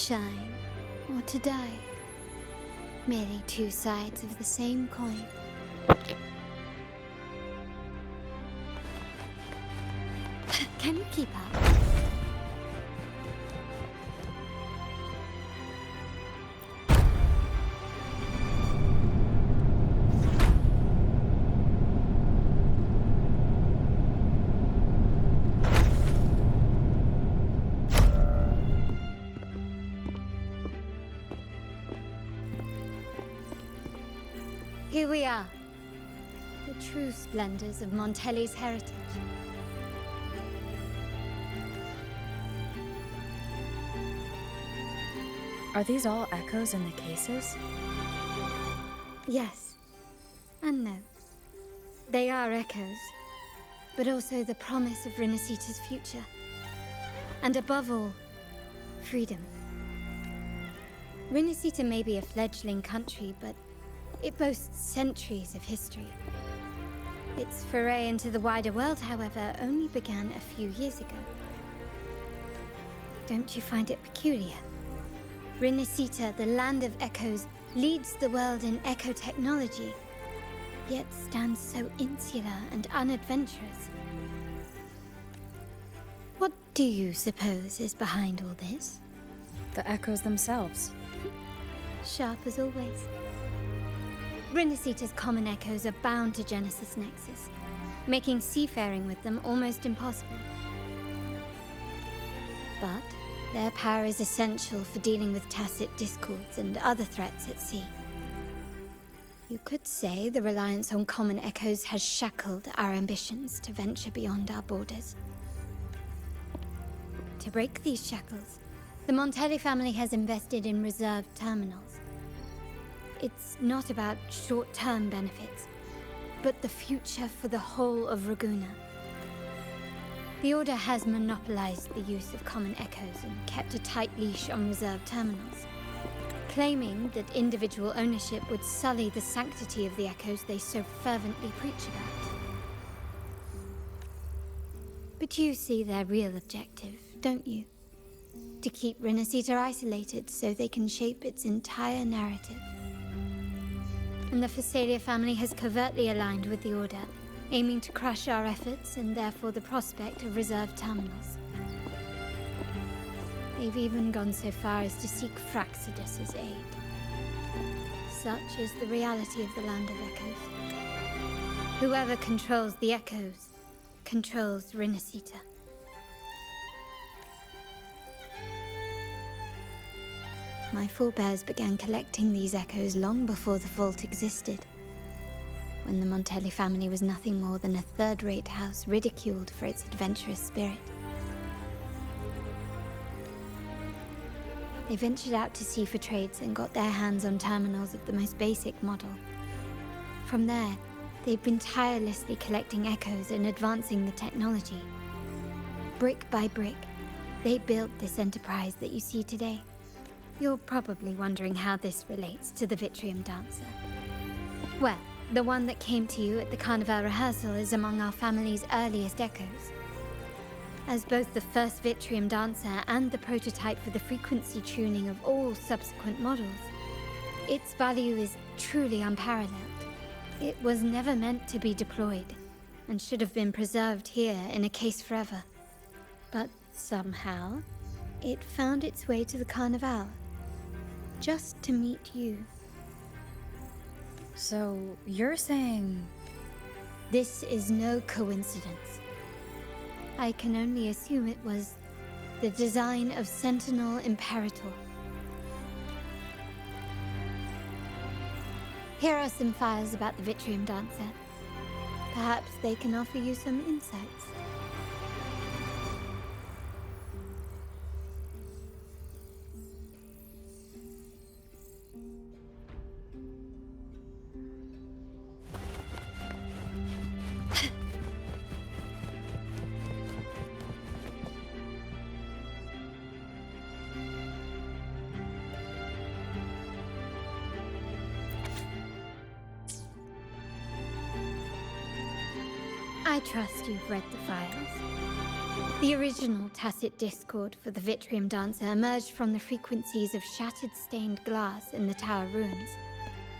shine or to die. Merely two sides of the same coin. Can you keep up? Here we are, the true splendors of Montelli's heritage. Are these all echoes in the cases? Yes, and no. They are echoes, but also the promise of Renacita's future. And above all, freedom. Renacita may be a fledgling country, but it boasts centuries of history. Its foray into the wider world, however, only began a few years ago. Don't you find it peculiar? Renacita, the land of echoes, leads the world in echo technology, yet stands so insular and unadventurous. What do you suppose is behind all this? The echoes themselves. Sharp as always. Renacita's common echoes are bound to Genesis Nexus, making seafaring with them almost impossible. But their power is essential for dealing with tacit discords and other threats at sea. You could say the reliance on common echoes has shackled our ambitions to venture beyond our borders. To break these shackles, the Montelli family has invested in reserved terminals. It's not about short-term benefits, but the future for the whole of Raguna. The Order has monopolized the use of common echoes and kept a tight leash on reserved terminals, claiming that individual ownership would sully the sanctity of the echoes they so fervently preach about. But you see their real objective, don't you? To keep Renacita isolated so they can shape its entire narrative. And the Phasalia family has covertly aligned with the Order, aiming to crush our efforts and therefore the prospect of reserved terminals. They've even gone so far as to seek Fraxidus's aid. Such is the reality of the Land of Echoes. Whoever controls the Echoes controls Renacita. My forebears began collecting these echoes long before the vault existed, when the Montelli family was nothing more than a third-rate house ridiculed for its adventurous spirit. They ventured out to sea for trades and got their hands on terminals of the most basic model. From there, they've been tirelessly collecting echoes and advancing the technology. Brick by brick, they built this enterprise that you see today. You're probably wondering how this relates to the Vitrium Dancer. Well, the one that came to you at the Carnival rehearsal is among our family's earliest echoes. As both the first Vitrium Dancer and the prototype for the frequency tuning of all subsequent models, its value is truly unparalleled. It was never meant to be deployed, and should have been preserved here in a case forever. But somehow, it found its way to the Carnival, just to meet you. So, you're saying... This is no coincidence. I can only assume it was the design of Sentinel Imperator. Here are some files about the Vitrium Dancer. Perhaps they can offer you some insights. I trust you've read the files. The original tacit discord for the Vitrium Dancer emerged from the frequencies of shattered stained glass in the tower ruins,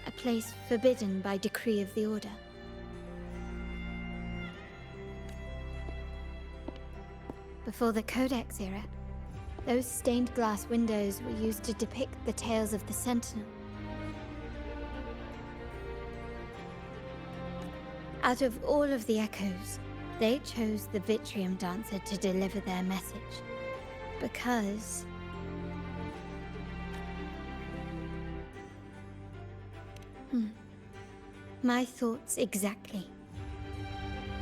a place forbidden by decree of the Order. Before the Codex era, those stained glass windows were used to depict the tales of the Sentinel. Out of all of the echoes, they chose the Vitrium Dancer to deliver their message. Because... My thoughts exactly.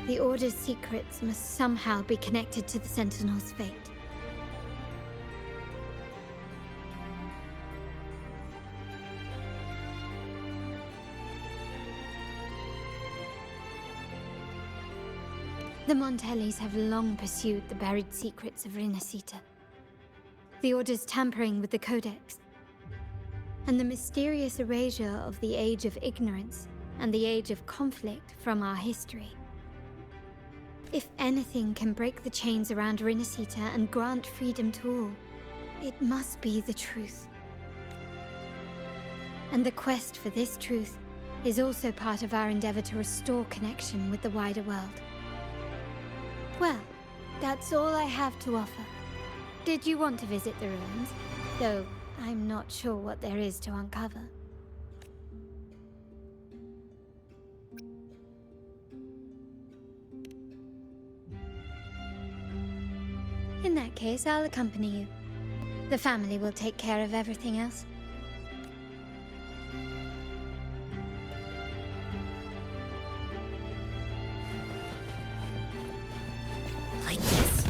The Order's secrets must somehow be connected to the Sentinel's fate. The Montellis have long pursued the buried secrets of Rinascita. The Order's tampering with the Codex, and the mysterious erasure of the Age of Ignorance and the Age of Conflict from our history. If anything can break the chains around Rinascita and grant freedom to all, it must be the truth. And the quest for this truth is also part of our endeavor to restore connection with the wider world. Well, that's all I have to offer. Did you want to visit the ruins? Though I'm not sure what there is to uncover. In that case, I'll accompany you. The family will take care of everything else. Like this.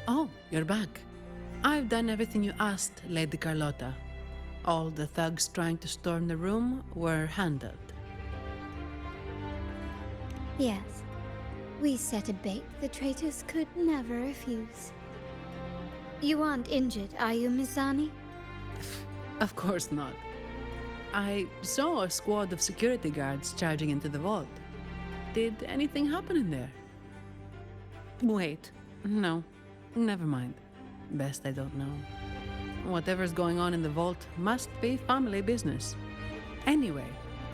Oh, you're back. I've done everything you asked, Lady Carlotta. All the thugs trying to storm the room were handled. Yes. We set a bait the traitors could never refuse. You aren't injured, are you, Mizani? Of course not. I saw a squad of security guards charging into the vault. Did anything happen in there? Wait, no, never mind. Best I don't know. Whatever's going on in the vault must be family business. Anyway,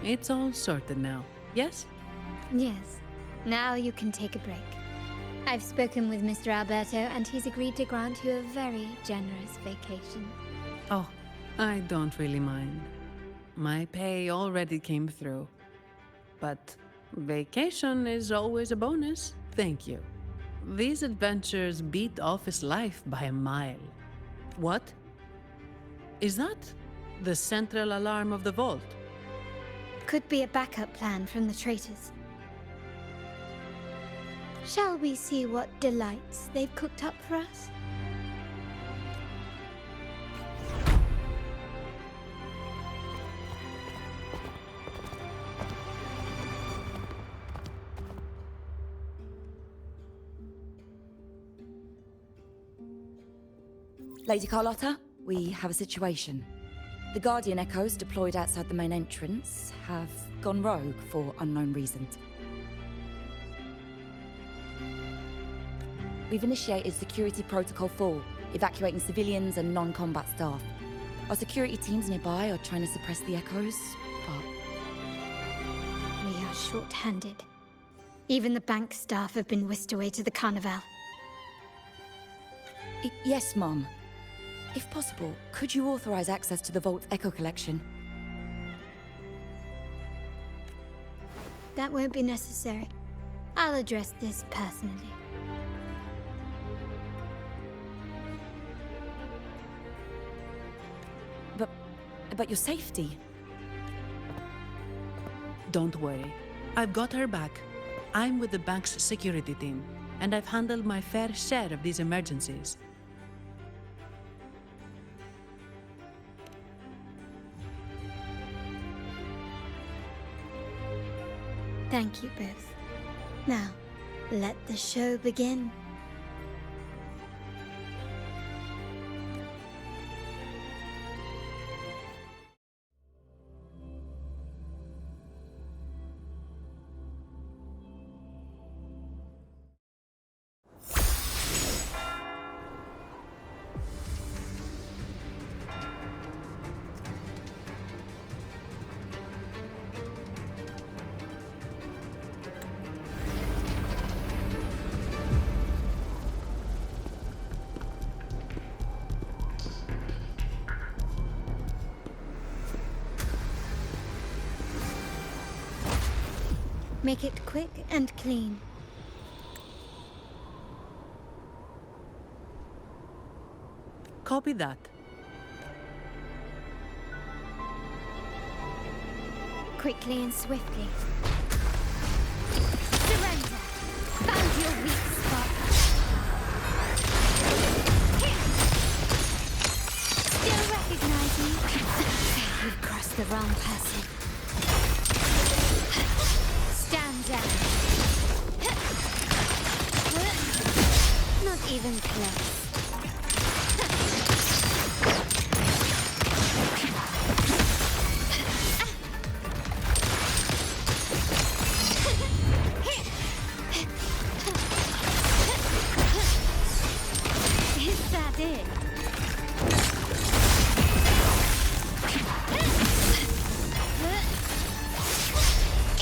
it's all sorted now, yes? Yes. Now you can take a break. I've spoken with Mr. Alberto, and he's agreed to grant you a very generous vacation. Oh, I don't really mind. My pay already came through. But vacation is always a bonus, thank you. These adventures beat office life by a mile. What? Is that the central alarm of the vault? Could be a backup plan from the traitors. Shall we see what delights they've cooked up for us? Lady Carlotta, we have a situation. The Guardian Echoes deployed outside the main entrance have gone rogue for unknown reasons. We've initiated Security Protocol 4, evacuating civilians and non-combat staff. Our security teams nearby are trying to suppress the echoes, but... We are short-handed. Even the bank staff have been whisked away to the Carnival. Yes, Mum. If possible, could you authorize access to the Vault's Echo Collection? That won't be necessary. I'll address this personally. But your safety? Don't worry. I've got her back. I'm with the bank's security team, and I've handled my fair share of these emergencies. Thank you both. Now, let the show begin. Make it quick and clean. Copy that. Quickly and swiftly. Surrender! Found your weak spot. Still recognize me? You've crossed the wrong person. Stand down. Not even close. Is that it?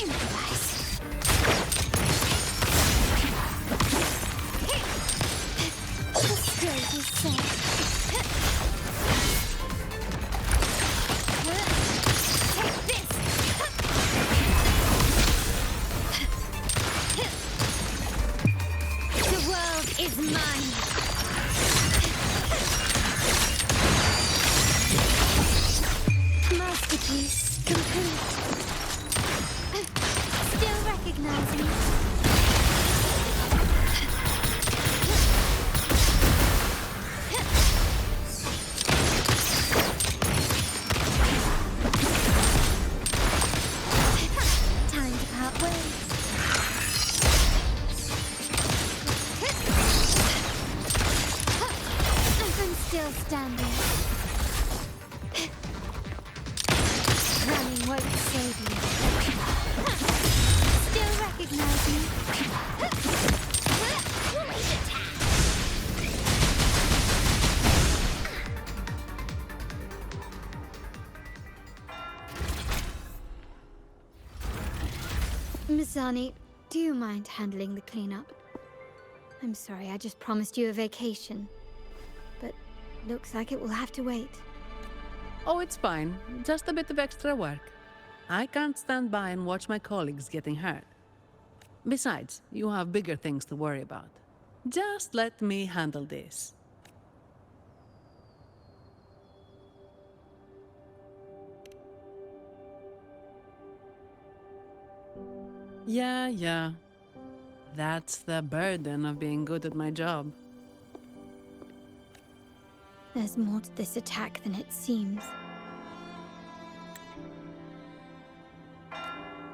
Improvise. The scope is set. Take this! The world is mine! Masterpiece complete. Still recognize me? Time to part ways. I'm still standing. Running won't save you. Still recognize me? Mizani, do you mind handling the cleanup? I'm sorry, I just promised you a vacation. But looks like it will have to wait. Oh, it's fine. Just a bit of extra work. I can't stand by and watch my colleagues getting hurt. Besides, you have bigger things to worry about. Just let me handle this. Yeah. That's the burden of being good at my job. There's more to this attack than it seems.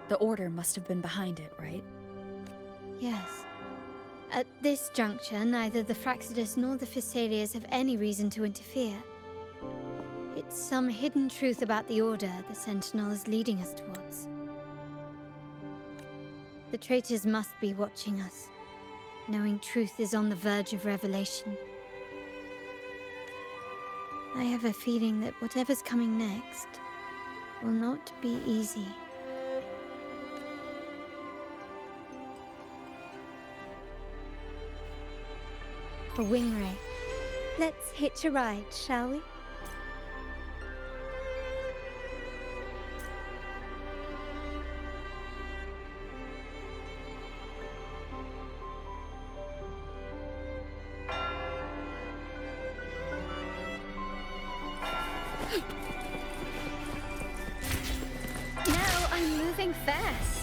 The Order must have been behind it, right? Yes. At this juncture, neither the Fraxidus nor the Physaelias have any reason to interfere. It's some hidden truth about the Order the Sentinel is leading us towards. The traitors must be watching us, knowing truth is on the verge of revelation. I have a feeling that whatever's coming next will not be easy. A wing ray. Let's hitch a ride, shall we? Now I'm moving fast.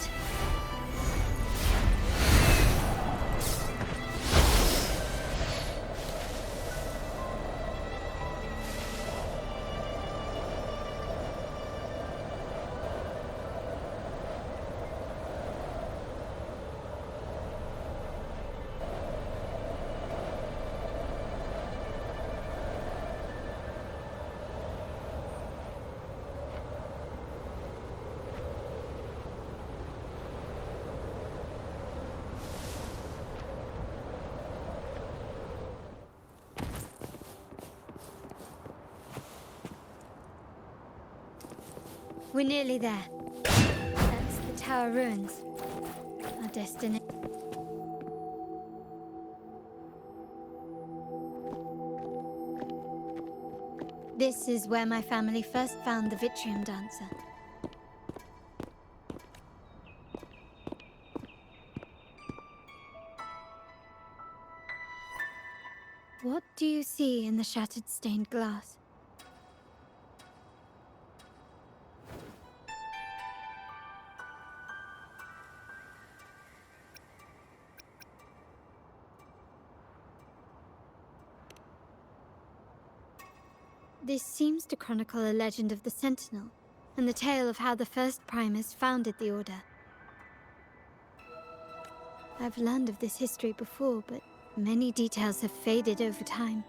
We're nearly there. That's the tower ruins. Our destiny. This is where my family first found the Vitrium Dancer. What do you see in the shattered stained glass? This seems to chronicle a legend of the Sentinel, and the tale of how the first Primus founded the Order. I've learned of this history before, but many details have faded over time.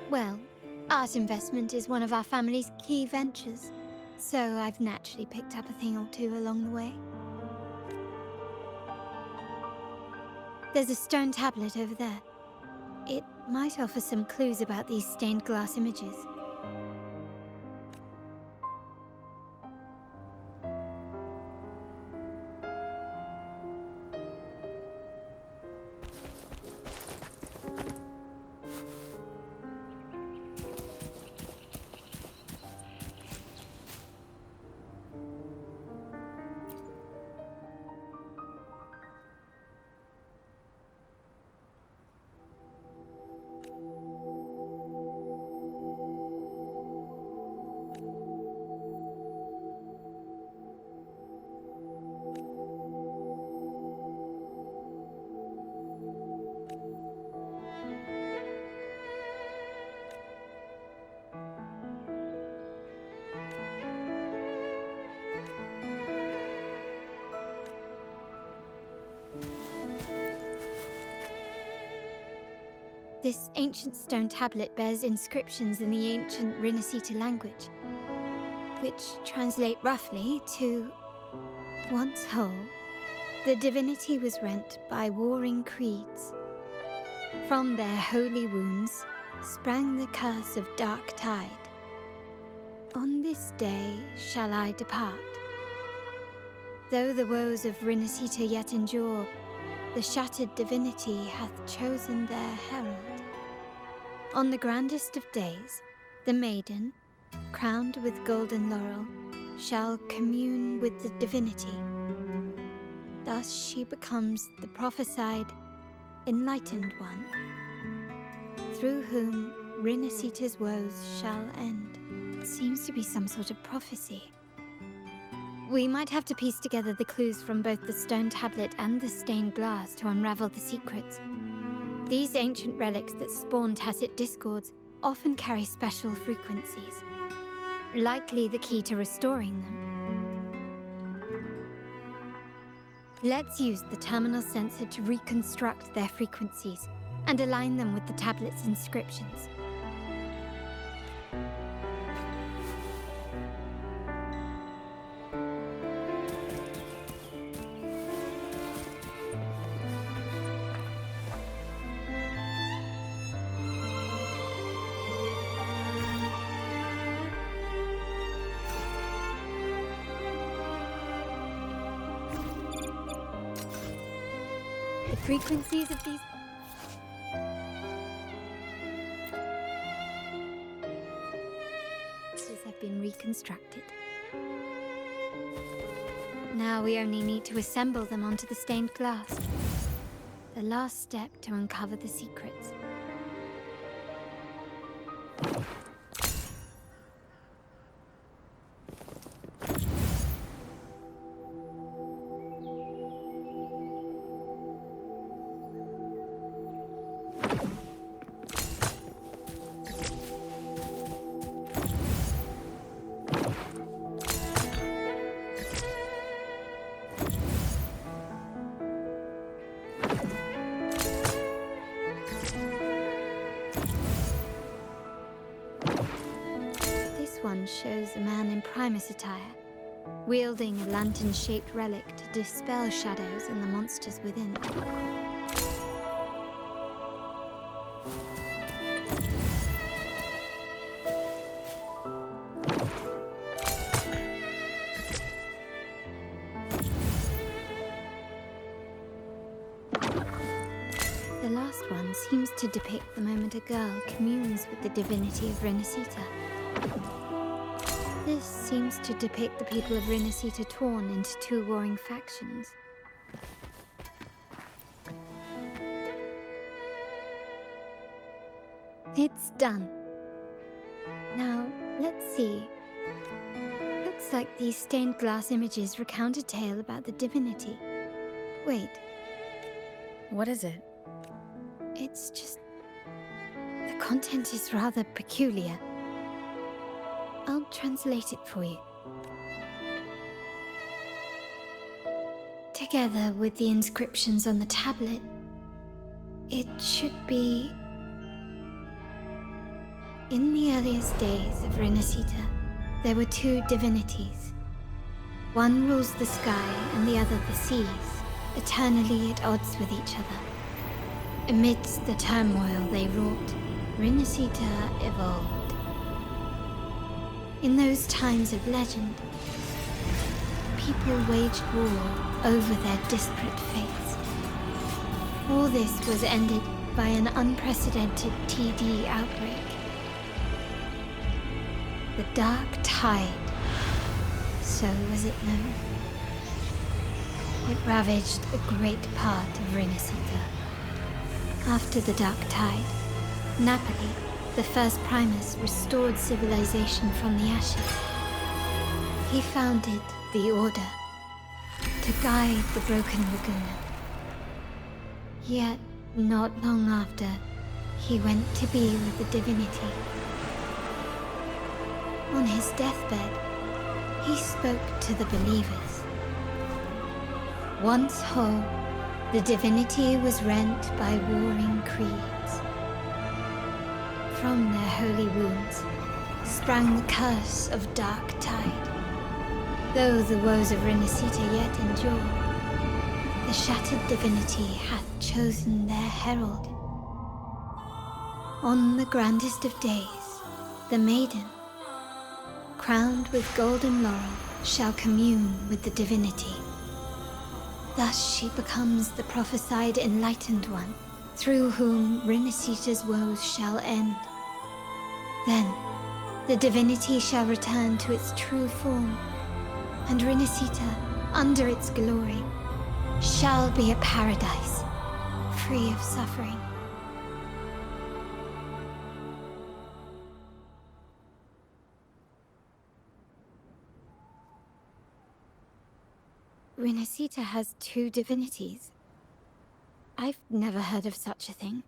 Well, art investment is one of our family's key ventures, so I've naturally picked up a thing or two along the way. There's a stone tablet over there. It might offer some clues about these stained glass images. This ancient stone tablet bears inscriptions in the ancient Rinascita language, which translate roughly to, once whole, the divinity was rent by warring creeds. From their holy wounds sprang the curse of dark tide. On this day shall I depart. Though the woes of Rinascita yet endure, the shattered divinity hath chosen their herald. On the grandest of days, the maiden, crowned with golden laurel, shall commune with the divinity. Thus she becomes the prophesied, enlightened one, through whom Rinascita's woes shall end. It seems to be some sort of prophecy. We might have to piece together the clues from both the stone tablet and the stained glass to unravel the secrets. These ancient relics that spawn tacit discords often carry special frequencies, likely the key to restoring them. Let's use the terminal sensor to reconstruct their frequencies and align them with the tablet's inscriptions. The frequencies of these have been reconstructed. Now we only need to assemble them onto the stained glass. The last step to uncover the secrets. One shows a man in Primus attire, wielding a lantern-shaped relic to dispel shadows and the monsters within. The last one seems to depict the moment a girl communes with the divinity of Rinascita. This seems to depict the people of Rinasita torn into two warring factions. It's done. Now, let's see. Looks like these stained glass images recount a tale about the divinity. Wait, What is it? it's just... the content is rather peculiar. I'll translate it for you. Together with the inscriptions on the tablet, it should be... In the earliest days of Rinasita, there were two divinities. One rules the sky and the other the seas, eternally at odds with each other. Amidst the turmoil they wrought, Rinasita evolved. In those times of legend, people waged war over their disparate fates. All this was ended by an unprecedented TD outbreak. The Dark Tide, so was it known. It ravaged a great part of Rinasita. After the Dark Tide, Napoli, the first Primus, restored civilization from the ashes. He founded the Order to guide the broken Laguna. Yet, not long after, he went to be with the divinity. On his deathbed, he spoke to the believers. Once whole, the divinity was rent by warring creeds. From their holy wounds sprang the curse of Dark Tide. Though the woes of Rinasita yet endure, the shattered divinity hath chosen their herald. On the grandest of days, the maiden, crowned with golden laurel, shall commune with the divinity. Thus she becomes the prophesied enlightened one, through whom Rinasita's woes shall end. Then, the divinity shall return to its true form, and Rinasita, under its glory, shall be a paradise, free of suffering. Rinasita has two divinities. I've never heard of such a thing.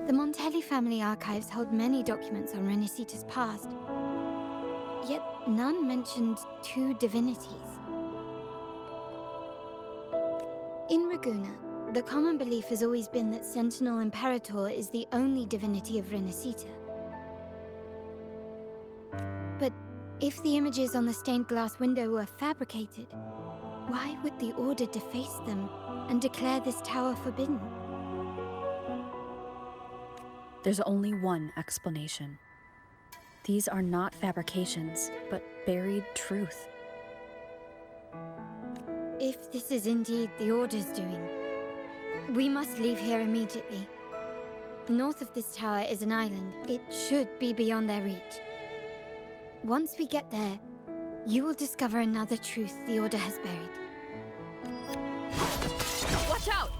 The Montelli family archives hold many documents on Rinasita's past, yet none mentioned two divinities. In Ragusa, the common belief has always been that Sentinel Imperator is the only divinity of Rinasita. But if the images on the stained glass window were fabricated, why would the Order deface them and declare this tower forbidden? There's only one explanation. These are not fabrications, but buried truth. If this is indeed the Order's doing, we must leave here immediately. North of this tower is an island. It should be beyond their reach. Once we get there, you will discover another truth the Order has buried. Watch out!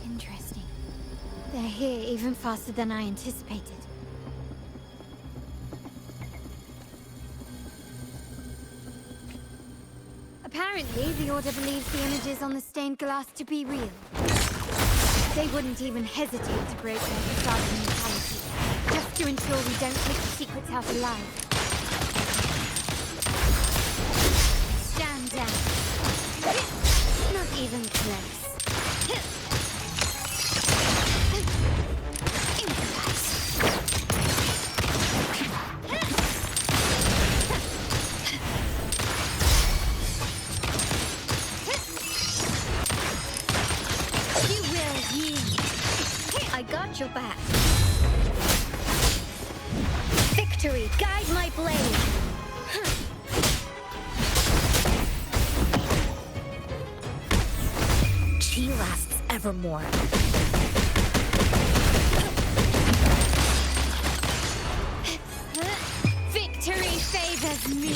Interesting. They're here even faster than I anticipated. Apparently, the Order believes the images on the stained glass to be real. They wouldn't even hesitate to break their facade of neutrality, just to ensure we don't take the secrets out alive. Stand down. Not even close. Your back. Victory! nevermore. Victory favors me.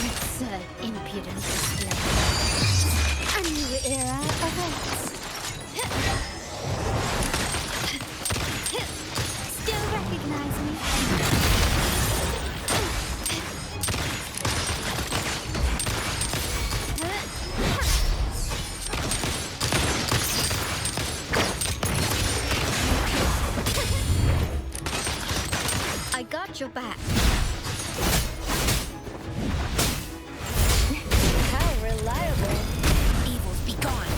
Absurd, impudent display. A new era awaits. Still recognize me? I got your back. How reliable. Evils be gone.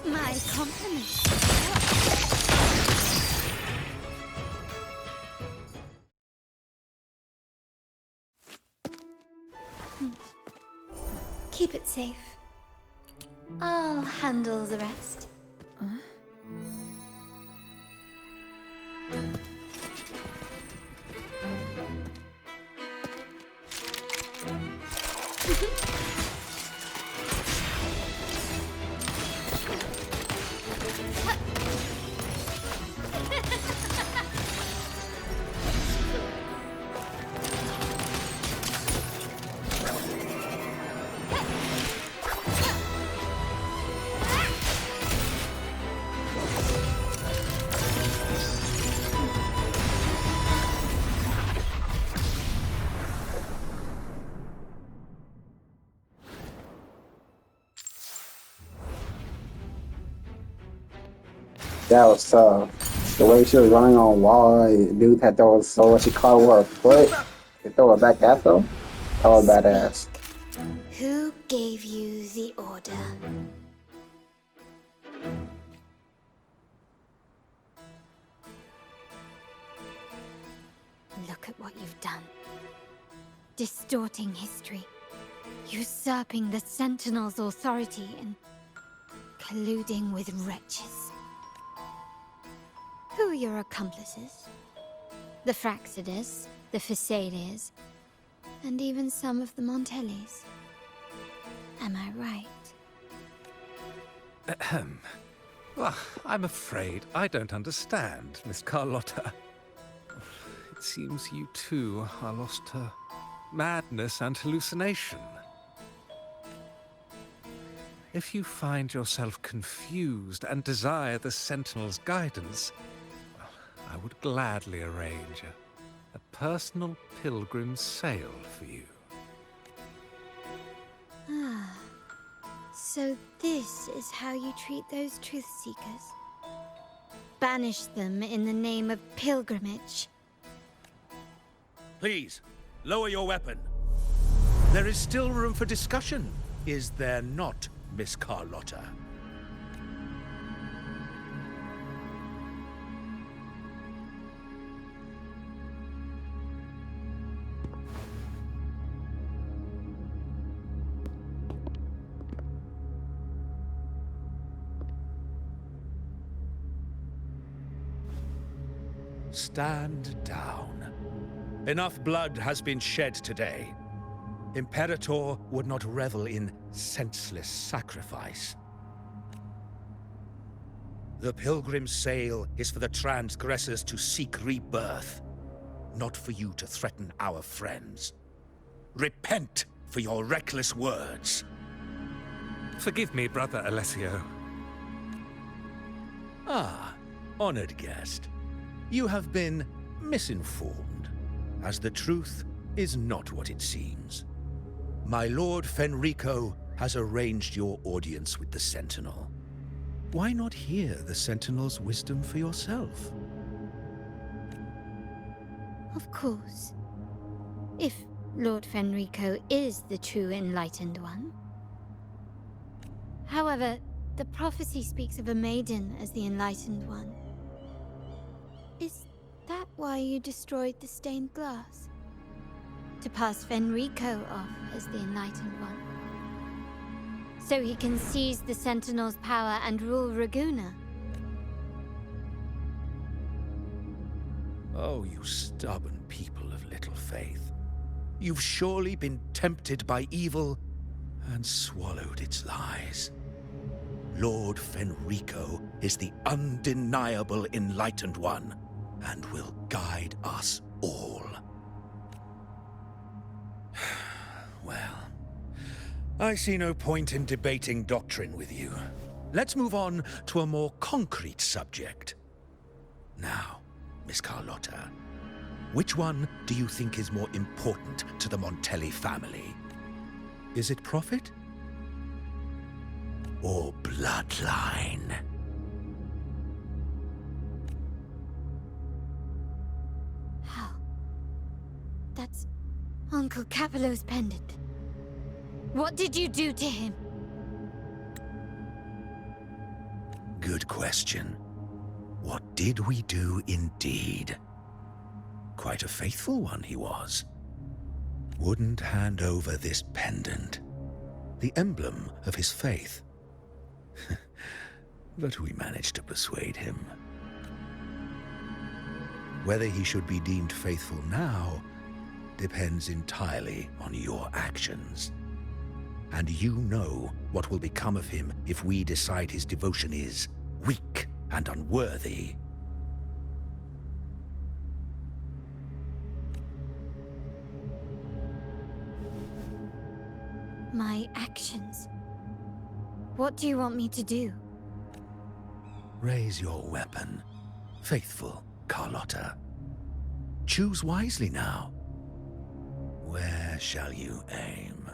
My compliments. Keep it safe. I'll handle the rest. That was tough. The way she was running on a wall, dude had throw his sword, she caught her with her foot, and throw it back at them. That was badass. Who gave you the order? Look at what you've done. Distorting history. Usurping the Sentinel's authority and colluding with wretches. Who are your accomplices? The Fraxidus, the Facades, and even some of the Montellis. Am I right? Ahem. Well, I'm afraid I don't understand, Miss Carlotta. It seems you too are lost to madness and hallucination. If you find yourself confused and desire the Sentinel's guidance, well, I would gladly arrange a personal pilgrim sail for you. Ah, so this is how you treat those truth seekers? Banish them in the name of pilgrimage. Please, lower your weapon. There is still room for discussion, is there not, Miss Carlotta? Stand down. Enough blood has been shed today. Imperator would not revel in senseless sacrifice. The pilgrim's sail is for the transgressors to seek rebirth, not for you to threaten our friends. Repent for your reckless words. Forgive me, Brother Alessio. Ah, honored guest. You have been misinformed, as the truth is not what it seems. My Lord Fenrico has arranged your audience with the Sentinel. Why not hear the Sentinel's wisdom for yourself? Of course. If Lord Fenrico is the true Enlightened One. However, the prophecy speaks of a maiden as the Enlightened One. Is that why you destroyed the stained glass? To pass Fenrico off as the Enlightened One? So he can seize the Sentinel's power and rule Raguna? Oh, you stubborn people of little faith. You've surely been tempted by evil and swallowed its lies. Lord Fenrico is the undeniable Enlightened One, and will guide us all. Well, I see no point in debating doctrine with you. Let's move on to a more concrete subject. Now, Miss Carlotta, which one do you think is more important to the Montelli family? Is it profit? Or bloodline? How? That's Uncle Capello's pendant. What did you do to him? Good question. What did we do indeed? Quite a faithful one he was. Wouldn't hand over this pendant, the emblem of his faith. But we managed to persuade him. Whether he should be deemed faithful now depends entirely on your actions. And you know what will become of him if we decide his devotion is weak and unworthy. My actions? What do you want me to do? Raise your weapon, faithful Carlotta. Choose wisely now. Where shall you aim?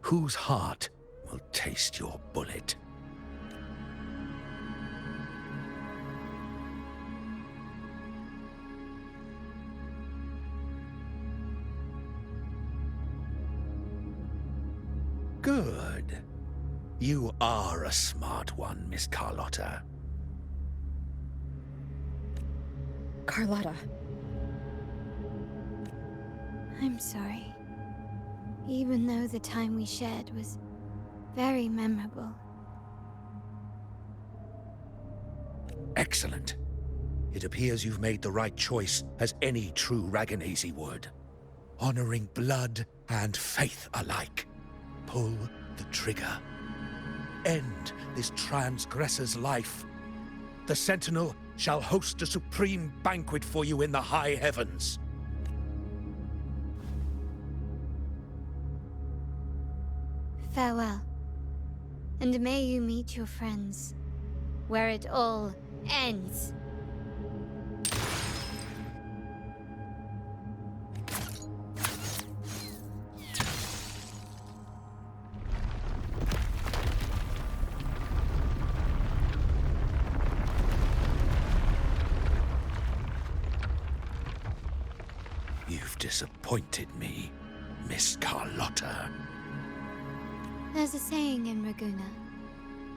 Whose heart will taste your bullet? Good. You are a smart one, Miss Carlotta. Carlotta. I'm sorry. Even though the time we shared was very memorable. Excellent. It appears you've made the right choice, as any true Ragganese would. Honoring blood and faith alike. Pull the trigger. End this transgressor's life. The Sentinel shall host a supreme banquet for you in the high heavens. Farewell. And may you meet your friends, where it all ends. You've disappointed me, Miss Carlotta. There's a saying in Raguna,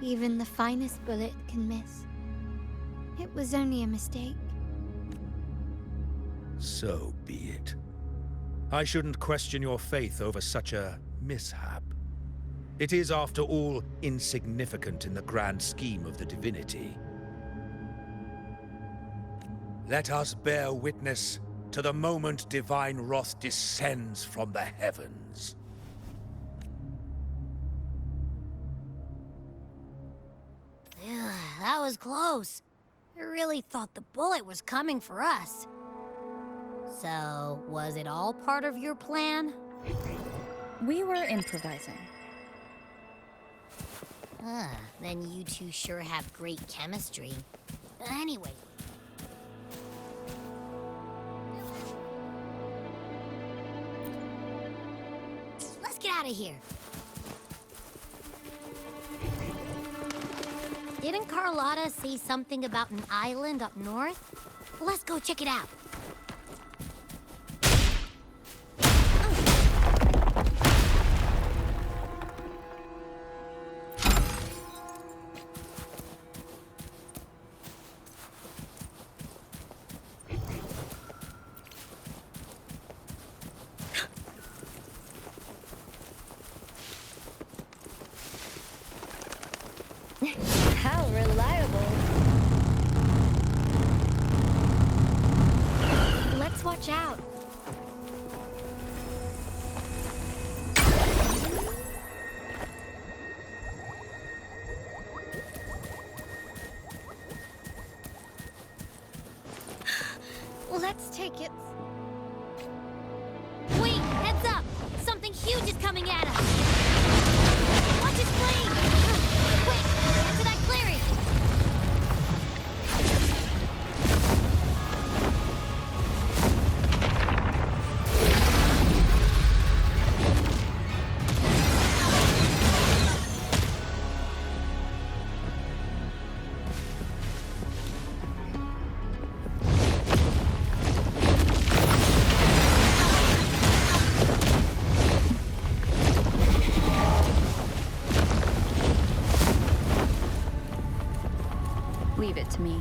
even the finest bullet can miss. It was only a mistake. So be it. I shouldn't question your faith over such a mishap. It is, after all, insignificant in the grand scheme of the divinity. Let us bear witness to the moment divine wrath descends from the heavens. That was close. I really thought the bullet was coming for us. So, was it all part of your plan? We were improvising. Then you two sure have great chemistry. Anyway. Let's get out of here. Didn't Carlotta say something about an island up north? Let's go check it out. How reliable. Just watch out. Let's take it. Wait, heads up! Something huge is coming at us! Watch his plane! Quick, get to that clearing! Leave it to me.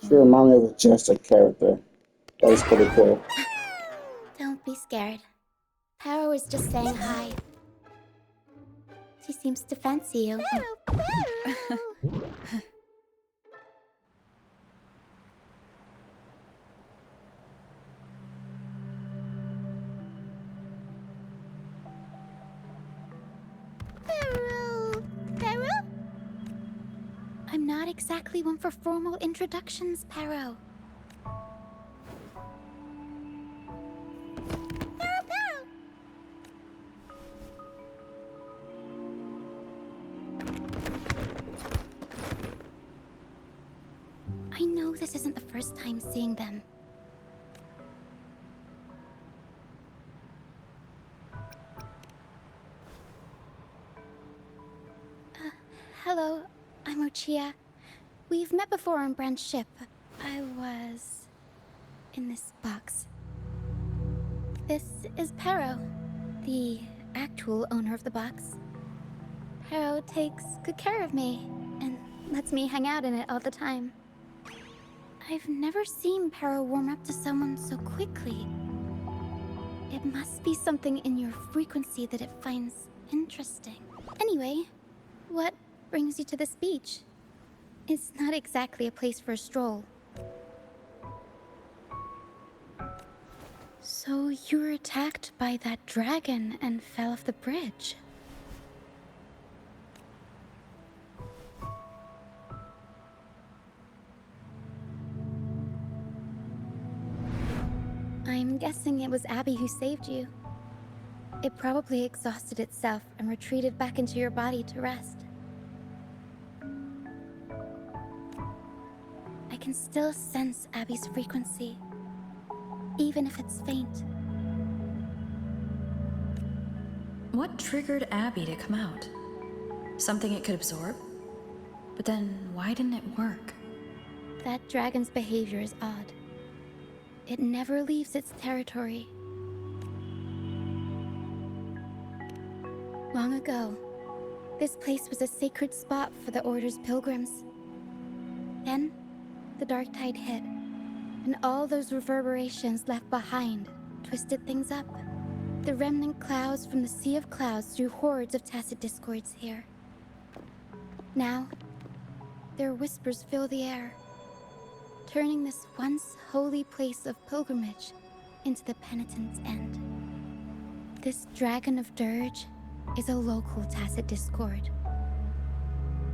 She reminded me of just a character. That was pretty cool. Don't be scared. Paro is just saying hi. She seems to fancy you. Paro? I'm not exactly one for formal introductions, Paro. isn't the first time seeing them. Hello, I'm Ochia. We've met before on Brand's ship. I was in this box. This is Pero, the actual owner of the box. Pero takes good care of me and lets me hang out in it all the time. I've never seen Pero warm up to someone so quickly. It must be something in your frequency that it finds interesting. Anyway, what brings you to this beach? It's not exactly a place for a stroll. So you were attacked by that dragon and fell off the bridge. I'm guessing it was Abby who saved you. It probably exhausted itself and retreated back into your body to rest. I can still sense Abby's frequency, even if it's faint. What triggered Abby to come out? Something it could absorb? But then, why didn't it work? That dragon's behavior is odd. It never leaves its territory. Long ago, this place was a sacred spot for the Order's pilgrims. Then, the dark tide hit, and all those reverberations left behind twisted things up. The remnant clouds from the Sea of Clouds drew hordes of tacit discords here. Now, their whispers fill the air, turning this once holy place of pilgrimage into the penitent's end. This Dragon of Dirge is a local tacit discord.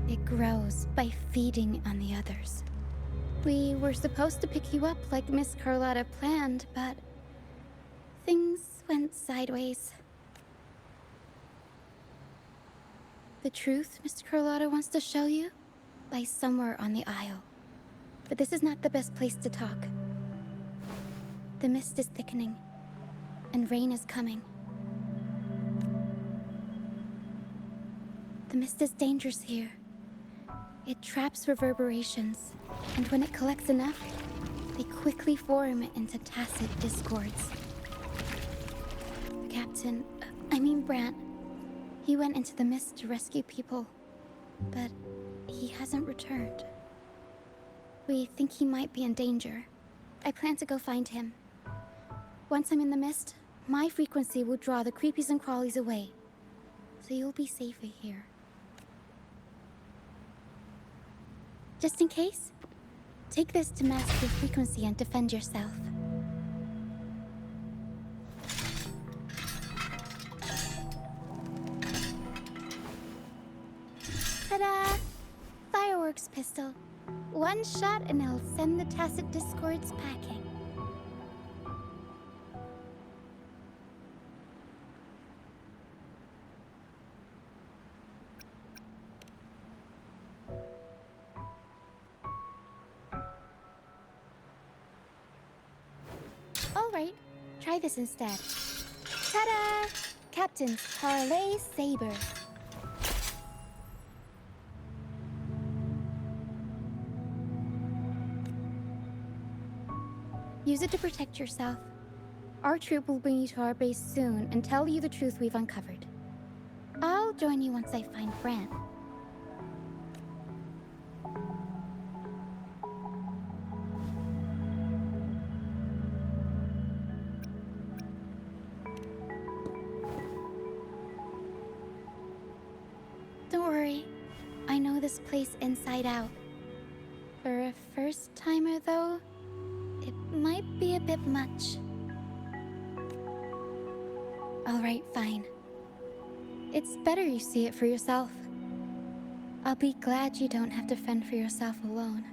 It grows by feeding on the others. We were supposed to pick you up like Miss Carlotta planned, but things went sideways. The truth Mr. Carlotta wants to show you lies somewhere on the aisle. But this is not the best place to talk. The mist is thickening, and rain is coming. The mist is dangerous here. It traps reverberations, and when it collects enough, they quickly form into tacit discords. The captain, Brant, he went into the mist to rescue people, but he hasn't returned. We think he might be in danger. I plan to go find him. Once I'm in the mist, my frequency will draw the creepies and crawlies away, so you'll be safer here. Just in case, take this to mask your frequency and defend yourself. Ta-da! Fireworks pistol. One shot and it'll send the tacit discords packing. Alright, try this instead. Ta-da! Captain's Parlay Saber. Use it to protect yourself. Our troop will bring you to our base soon and tell you the truth we've uncovered. I'll join you once I find Brant. Don't worry. I know this place inside out. For a first-timer, though, it might be a bit much. Alright, fine. It's better you see it for yourself. I'll be glad you don't have to fend for yourself alone.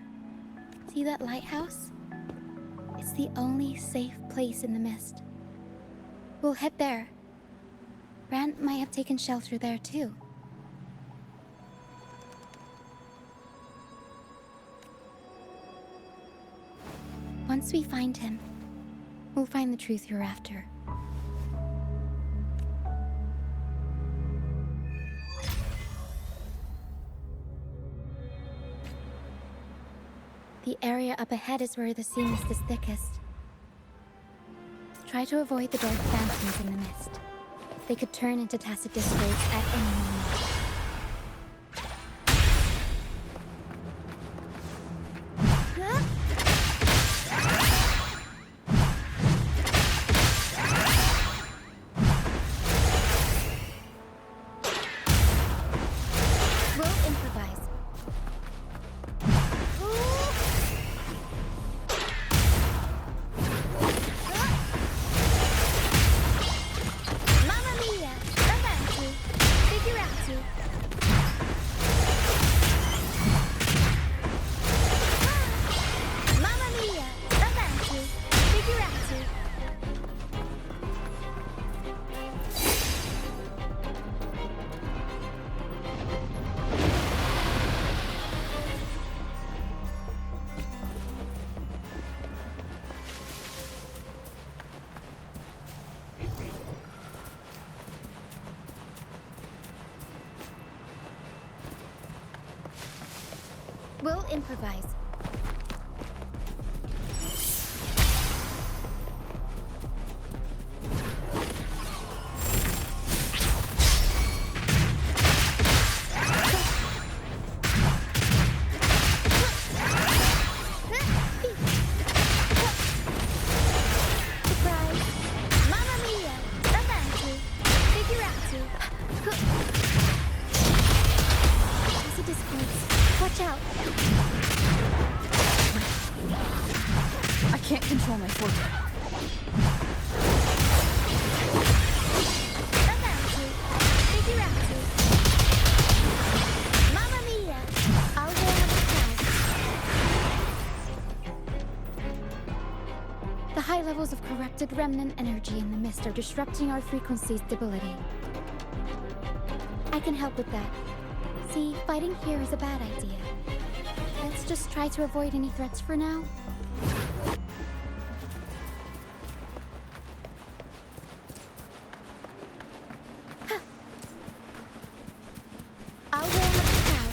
See that lighthouse? It's the only safe place in the mist. We'll head there. Brant might have taken shelter there too. Once we find him, we'll find the truth you're after. The area up ahead is where the sea mist is thickest. Try to avoid the dark phantoms in the mist. They could turn into tacit discords at any moment. We'll improvise. Mamma mia! Avanti! Figurati! Mamma mia! Avanti! Figurati! We'll improvise. Surprise! Mamma mia! Avanti! Figurati! Tacit discords. Watch out! I can't control my fortune. Avanti! Figurati! Mamma mia! I'll warn up the crowd. The high levels of corrupted remnant energy in the mist are disrupting our frequency stability. I can help with that. See, fighting here is a bad idea. Let's just try to avoid any threats for now. I'll warm up the crowd.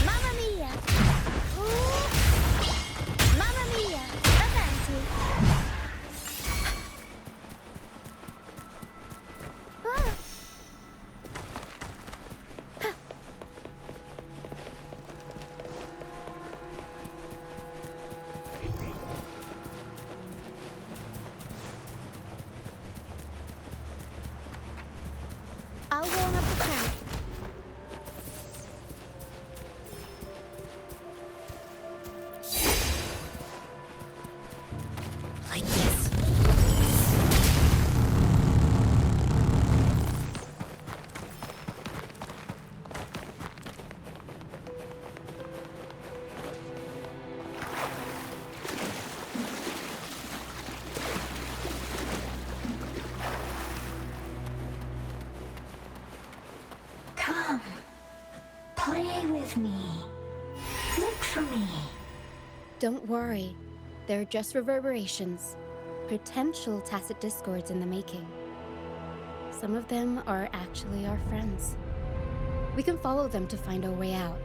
Mamma mia! Ooh. Mamma mia! Avanti! Ah. I'll warm up the crowd. Like this. Come, play with me. Look for me. Don't worry. They're just reverberations. Potential tacit discords in the making. Some of them are actually our friends. We can follow them to find our way out.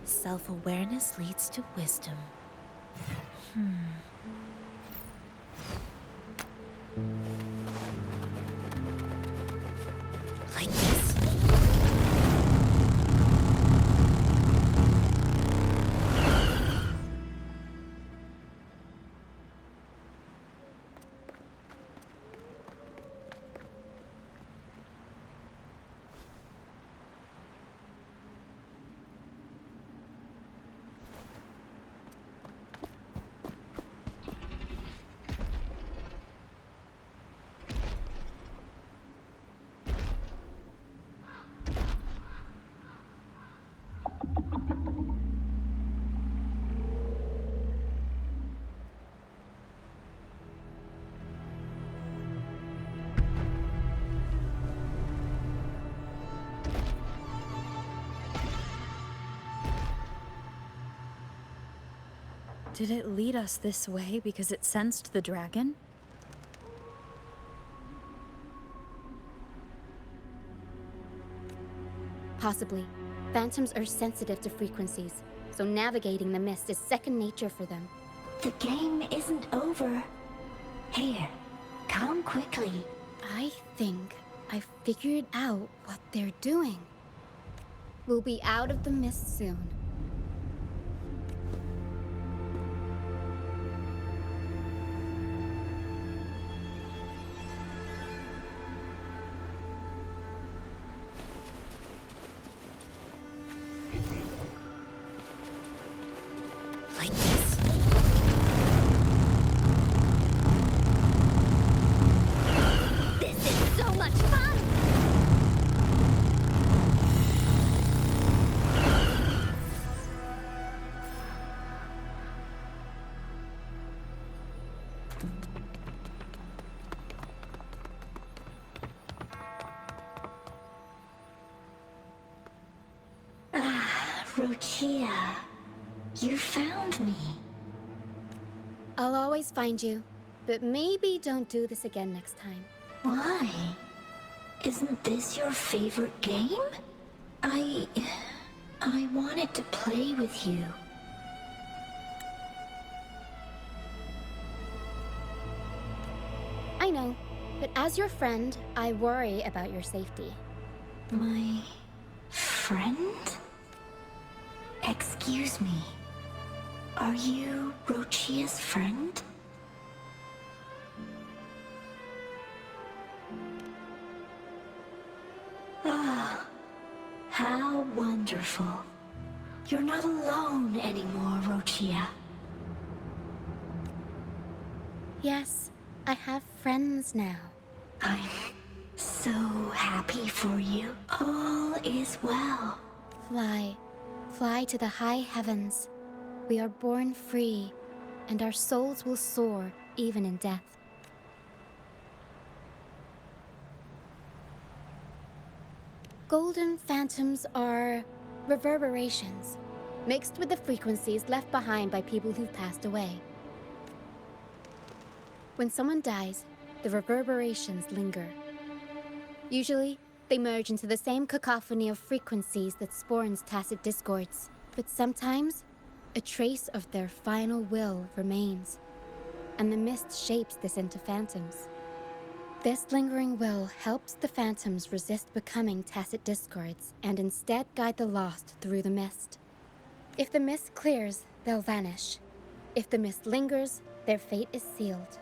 Self-awareness leads to wisdom. Like this. Did it lead us this way because it sensed the dragon? Possibly. Phantoms are sensitive to frequencies, so navigating the mist is second nature for them. The game isn't over. Here, come quickly. I think I figured out what they're doing. We'll be out of the mist soon. Like this. This is so much fun! Rochia, you found me. I'll always find you, but maybe don't do this again next time. Why? Isn't this your favorite game? I wanted to play with you. I know, but as your friend, I worry about your safety. My friend? Excuse me. Are you Rochia's friend? Ah, how wonderful. You're not alone anymore, Rochia. Yes, I have friends now. I'm so happy for you. All is well. Fly. Fly to the high heavens. We are born free, and our souls will soar even in death. Golden phantoms are reverberations, mixed with the frequencies left behind by people who've passed away. When someone dies, the reverberations linger. Usually, they merge into the same cacophony of frequencies that spawns tacit discords. But sometimes, a trace of their final will remains, and the mist shapes this into phantoms. This lingering will helps the phantoms resist becoming tacit discords and instead guide the lost through the mist. If the mist clears, they'll vanish. If the mist lingers, their fate is sealed.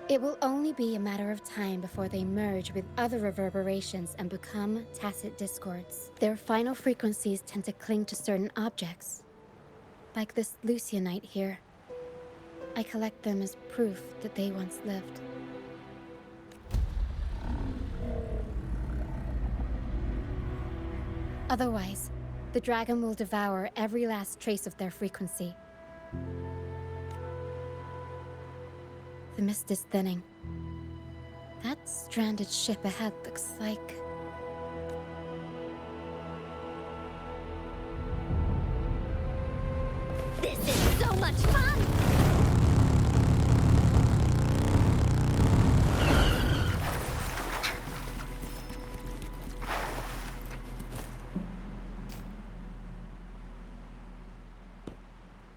It will only be a matter of time before they merge with other reverberations and become tacit discords. Their final frequencies tend to cling to certain objects, like this Lucianite here. I collect them as proof that they once lived. Otherwise, the dragon will devour every last trace of their frequency. The mist is thinning. That stranded ship ahead looks like... This is so much fun!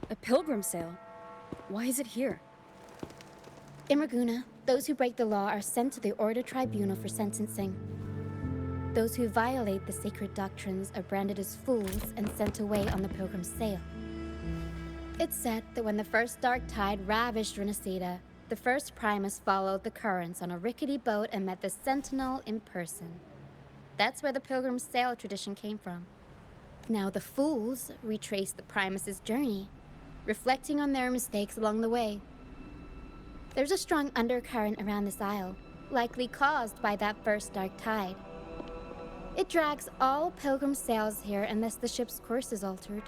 A pilgrim sale? Why is it here? In Raguna, those who break the law are sent to the Order Tribunal for sentencing. Those who violate the sacred doctrines are branded as fools and sent away on the pilgrim's sail. It's said that when the first dark tide ravaged Renacida, the first Primus followed the currents on a rickety boat and met the Sentinel in person. That's where the pilgrim's sail tradition came from. Now the fools retrace the Primus's journey, reflecting on their mistakes along the way. There's a strong undercurrent around this isle, likely caused by that first dark tide. It drags all pilgrim sails here unless the ship's course is altered.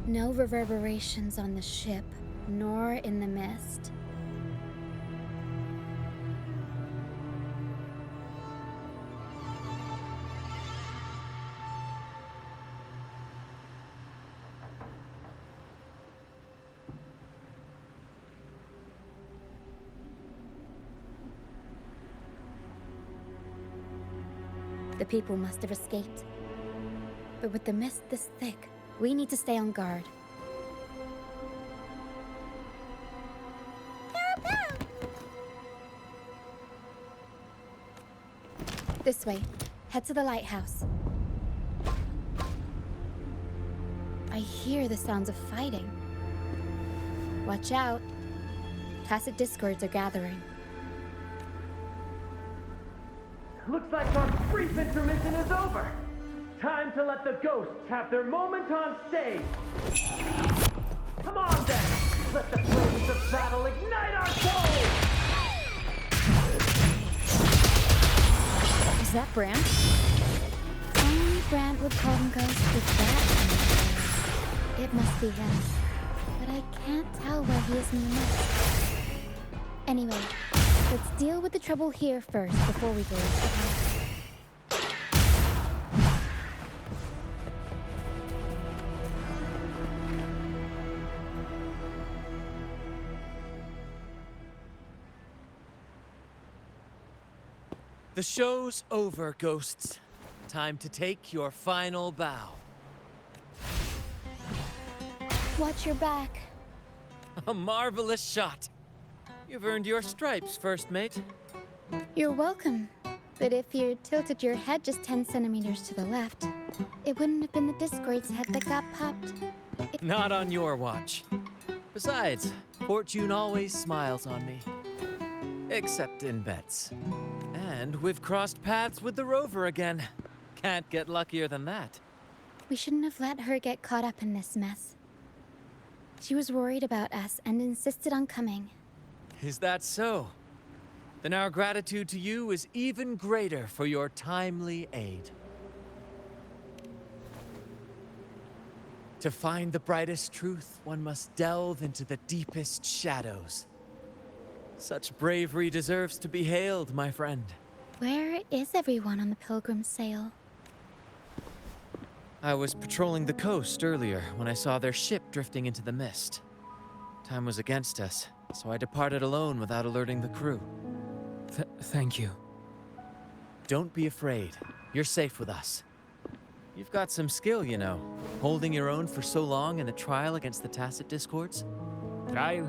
No reverberations on the ship, nor in the mist. The people must have escaped. But with the mist this thick, we need to stay on guard. This way. Head to the lighthouse. I hear the sounds of fighting. Watch out. Tacit discords are gathering. Looks like our brief intermission is over. Time to let the ghosts have their moment on stage. Come on then! Let the flames of battle ignite our souls! Is that Brand? Only Brand would call them ghosts with that in the air. It must be him. But I can't tell where he is in the mist. Anyway, let's deal with the trouble here first before we go into the house. The show's over, ghosts. Time to take your final bow. Watch your back. A marvelous shot. You've earned your stripes, first mate. You're welcome. But if you tilted your head just 10 centimeters to the left, it wouldn't have been the Discord's head that got popped. Not on your watch. Besides, fortune always smiles on me. Except in bets. And we've crossed paths with the rover again. Can't get luckier than that. We shouldn't have let her get caught up in this mess. She was worried about us and insisted on coming. Is that so? Then our gratitude to you is even greater for your timely aid. To find the brightest truth, one must delve into the deepest shadows. Such bravery deserves to be hailed, my friend. Where is everyone on the Pilgrim's sail? I was patrolling the coast earlier when I saw their ship drifting into the mist. Time was against us, so I departed alone without alerting the crew. Thank you. Don't be afraid. You're safe with us. You've got some skill, you know, holding your own for so long in the trial against the Tacit Discords. Trial?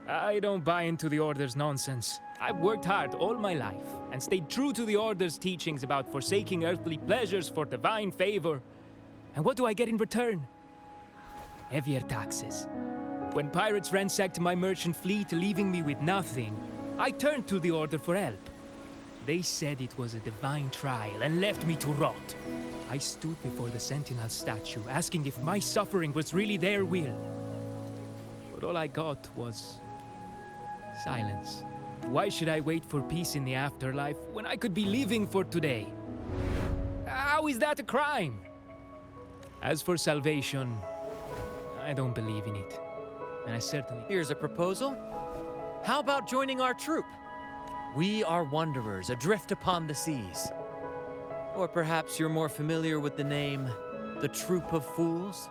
I don't buy into the Order's nonsense. I've worked hard all my life and stayed true to the Order's teachings about forsaking earthly pleasures for divine favor. And what do I get in return? Heavier taxes. When pirates ransacked my merchant fleet, leaving me with nothing, I turned to the Order for help. They said it was a divine trial and left me to rot. I stood before the Sentinel statue, asking if my suffering was really their will. But all I got was silence. Why should I wait for peace in the afterlife when I could be living for today? How is that a crime? As for salvation, I don't believe in it. And I certainly... Here's a proposal. How about joining our troop? We are wanderers adrift upon the seas. Or perhaps you're more familiar with the name, the Troop of Fools?